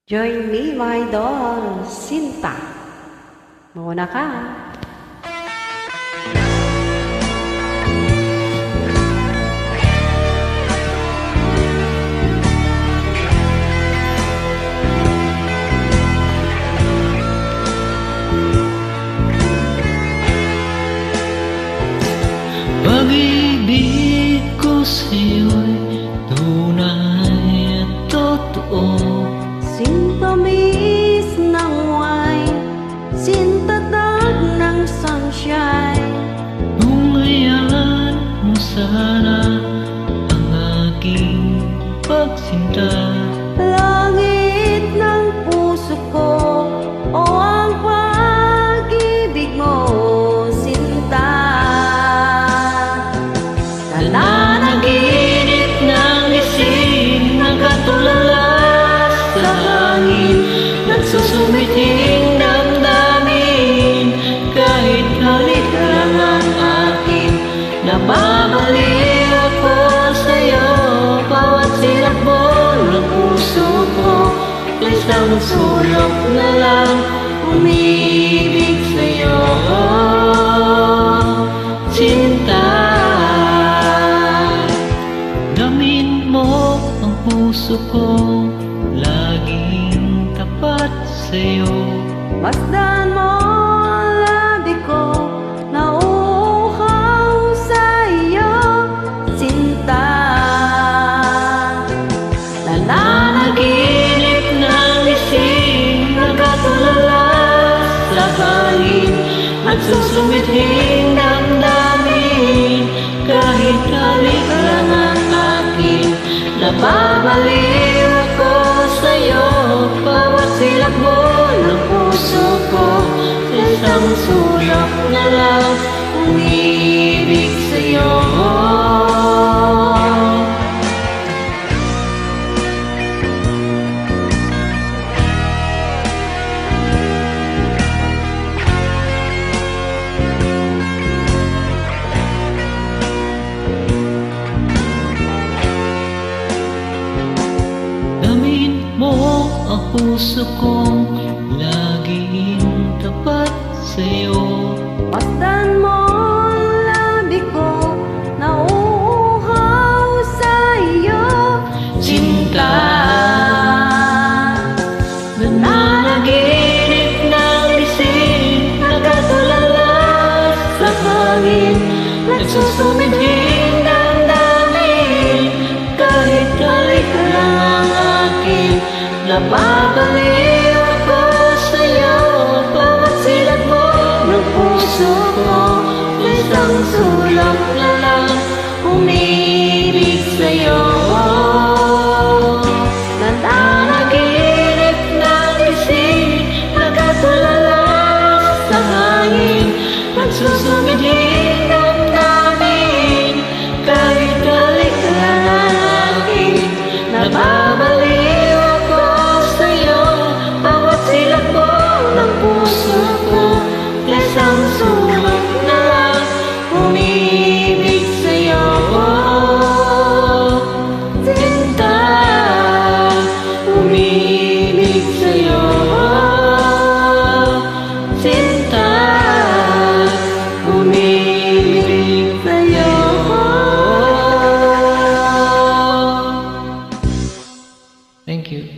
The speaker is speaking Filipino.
Join me, my doll, Sinta. Mauna ka. Pag-ibig ko sa'yo'y tunay at totoo. Sintamis ng wine, sintatag ng sunshine. Kung hayaan mo sana ang aking pagsinta, Langit ng puso ko, o ang pag-ibig mo, Sinta. nananaginip ng isip na katulala sa hangin, nagsusumiting damdamin. Kahit halik lang ang akin, napabaliw ako sa'yo. Bawat silakbo ng puso ko, isang sulok na lang umibig sa'yo, Sinta. Damin mo ang puso ko, laging tapat sa'yo. Masdan mo ang labi ko, nauuhaw sa iyo, Sinta. Nananaginip ng isip na katulala sa hangin, nagsusumithing damdamin. Kahit halik lang ang akin, napabaliw ako sa'yo. Bawat silakbo ng puso ko, isang sulok na lang umibig sa'yo. Damin mo ang puso kong laging tapat sa'yo. Masdan mo ang labi ko, nauuhaw sa iyo, Sinta. Nananaginip ng isip na katulala sa hangin, nagsusumithing damdamin. Kahit halik lang ang akin, napabaliw ako sa'yo. Bawat silakbo ng puso ko, isang sulok na lang umibig sa'yo. Nananaginip ng isip na katulala sa hangin, nagsusumithing damdamin. Kahit halik lang ang akin, napabaliw ako sa'yo. Bawat silakbo ng puso ko, isang sulok na lang umibig sa'yo, Sinta. Umibig sa'yo, Sinta. Umibig sa'yo. Thank you.